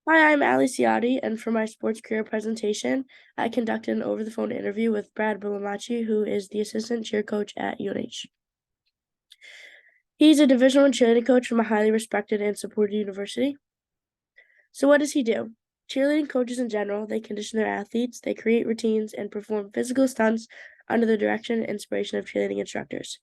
Hi, I'm Ali Ciotti, and for my sports career presentation, I conducted an over-the-phone interview with Brad Bilamachi, who is the assistant cheer coach at UNH. He's a Division I cheerleading coach from a highly respected and supported university. So what does he do? Cheerleading coaches in general, they condition their athletes, they create routines, and perform physical stunts under the direction and inspiration of cheerleading instructors.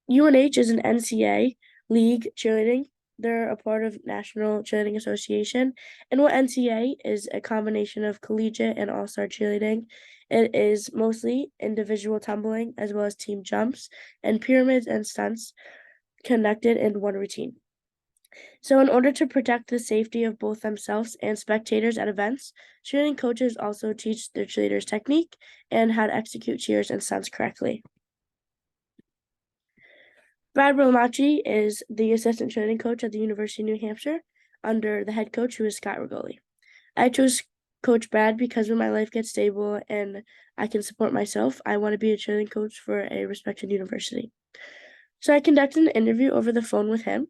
UNH is an NCAA league cheerleading. They're a part of National Cheerleading Association. And what NCAA is a combination of collegiate and all-star cheerleading. It is mostly individual tumbling as well as team jumps and pyramids and stunts connected in one routine. So, in order to protect the safety of both themselves and spectators at events, cheerleading coaches also teach their cheerleaders technique and how to execute cheers and stunts correctly. Brad Bromacci is the assistant cheerleading coach at the University of New Hampshire under the head coach, who is Scott Rigoli. I chose Coach Brad because when my life gets stable and I can support myself, I want to be a cheerleading coach for a respected university. So I conducted an interview over the phone with him.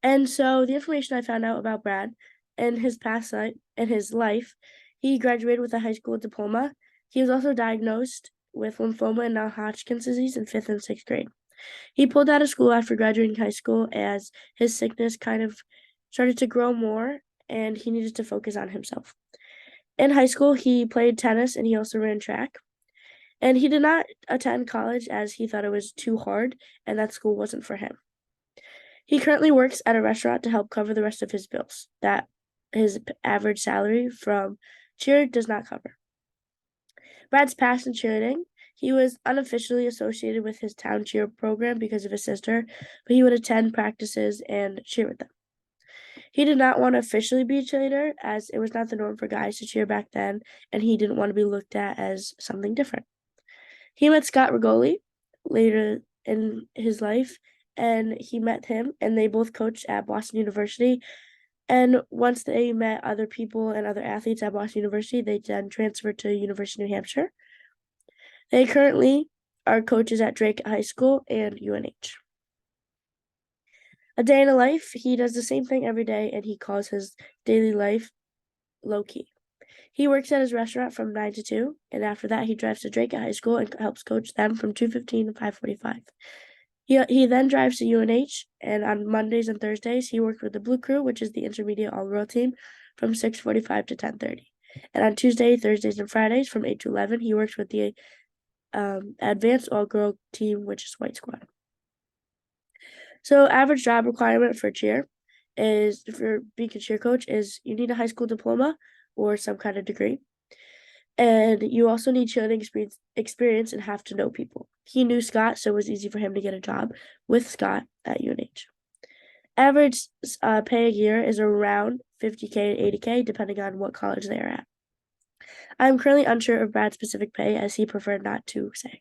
And so the information I found out about Brad and his past life and his life, he graduated with a high school diploma. He was also diagnosed with lymphoma and non-Hodgkin's disease in 5th and 6th grade. He pulled out of school after graduating high school as his sickness kind of started to grow more and he needed to focus on himself. In high school, he played tennis and he also ran track. And he did not attend college as he thought it was too hard and that school wasn't for him. He currently works at a restaurant to help cover the rest of his bills that his average salary from cheer does not cover. Brad's past in cheerleading, he was unofficially associated with his town cheer program because of his sister, but he would attend practices and cheer with them. He did not want to officially be a cheerleader as it was not the norm for guys to cheer back then, and he didn't want to be looked at as something different. He met Scott Rigoli later in his life, and he met him, and they both coached at Boston University. And once they met other people and other athletes at Boston University, they then transferred to University of New Hampshire. They currently are coaches at Drake High School and UNH. A day in a life, he does the same thing every day, and he calls his daily life low key. He works at his restaurant from 9 to 2, and after that, he drives to Drake High School and helps coach them from 2:15 to 5:45. He then drives to UNH, and on Mondays and Thursdays, he worked with the Blue Crew, which is the intermediate all-girl team, from 6:45 to 10:30. And on Tuesday, Thursdays, and Fridays, from 8 to 11, he works with the advanced all-girl team, which is White Squad. So, average job requirement for cheer is, for being a cheer coach, is you need a high school diploma or some kind of degree. And you also need cheerleading experience and have to know people. He knew Scott, so it was easy for him to get a job with Scott at UNH. Average pay a year is around 50K to 80K, depending on what college they are at. I'm currently unsure of Brad's specific pay, as he preferred not to say.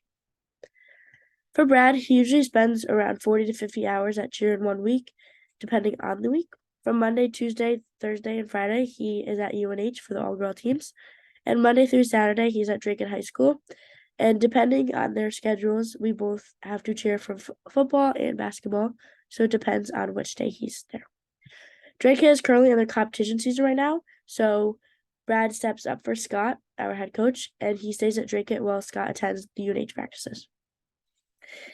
For Brad, he usually spends around 40 to 50 hours at cheer in 1 week, depending on the week. From Monday, Tuesday, Thursday, and Friday, he is at UNH for the all-girl teams. And Monday through Saturday, he's at Drake High School. And depending on their schedules, we both have to cheer for football and basketball. So it depends on which day he's there. Drake is currently in the competition season right now. So Brad steps up for Scott, our head coach, and he stays at Drake while Scott attends the UNH practices.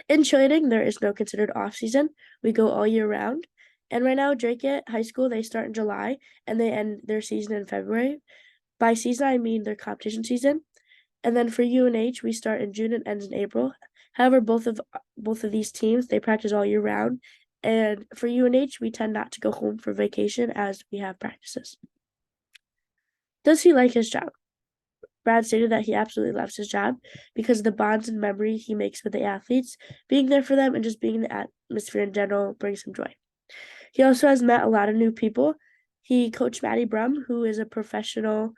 In cheerleading, there is no considered off season. We go all year round. And right now, Drake High School, they start in July and they end their season in February. By season, I mean their competition season. And then for UNH, we start in June and ends in April. However, both of these teams, they practice all year round. And for UNH, we tend not to go home for vacation as we have practices. Does he like his job? Brad stated that he absolutely loves his job because of the bonds and memory he makes with the athletes. Being there for them and just being in the atmosphere in general brings him joy. He also has met a lot of new people. He coached Maddie Brum, who is a professional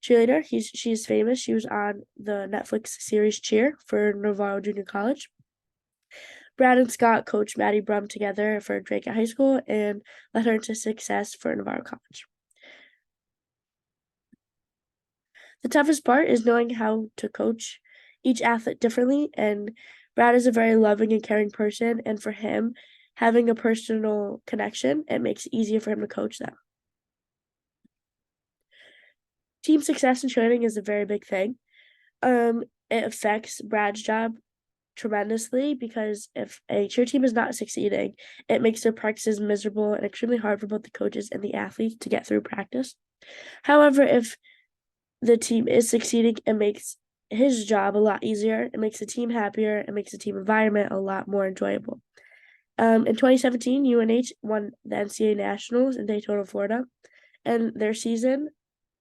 cheerleader. She's famous. She was on the Netflix series Cheer for Navarro Junior College. Brad and Scott coached Maddie Brum together for Drake High School and led her into success for Navarro College. The toughest part is knowing how to coach each athlete differently, and Brad is a very loving and caring person, and for him, having a personal connection, it makes it easier for him to coach them. Team success in training is a very big thing. It affects Brad's job tremendously because if a cheer team is not succeeding, it makes their practices miserable and extremely hard for both the coaches and the athletes to get through practice. However, if the team is succeeding, it makes his job a lot easier. It makes the team happier. It makes the team environment a lot more enjoyable. In 2017, UNH won the NCAA Nationals in Daytona, Florida, and their season,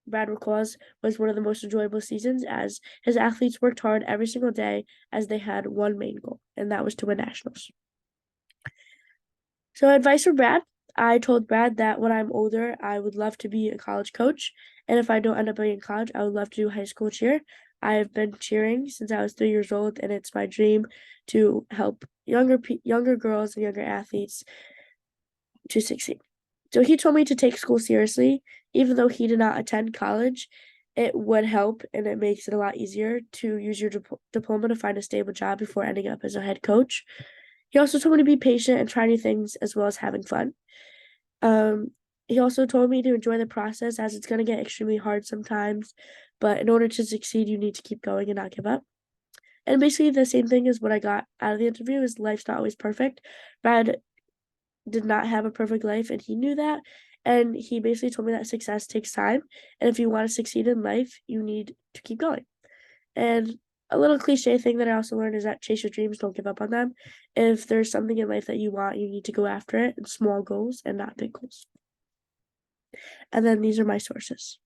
Brad recalls, was one of the most enjoyable seasons as his athletes worked hard every single day as they had one main goal, and that was to win nationals. So, advice for Brad. I told Brad that when I'm older, I would love to be a college coach. And if I don't end up being in college, I would love to do high school cheer. I've been cheering since I was 3 years old, and it's my dream to help younger girls and younger athletes to succeed. So he told me to take school seriously, even though he did not attend college. It would help, and it makes it a lot easier to use your diploma to find a stable job before ending up as a head coach. He also told me to be patient and try new things as well as having fun. Um, he also told me to enjoy the process as it's going to get extremely hard sometimes, but in order to succeed, you need to keep going and not give up. And basically, the same thing as what I got out of the interview is life's not always perfect. Brad did not have a perfect life, and he knew that. And he basically told me that success takes time, and if you want to succeed in life, you need to keep going. And a little cliche thing that I also learned is that chase your dreams, don't give up on them. If there's something in life that you want, you need to go after it in small goals and not big goals. And then these are my sources.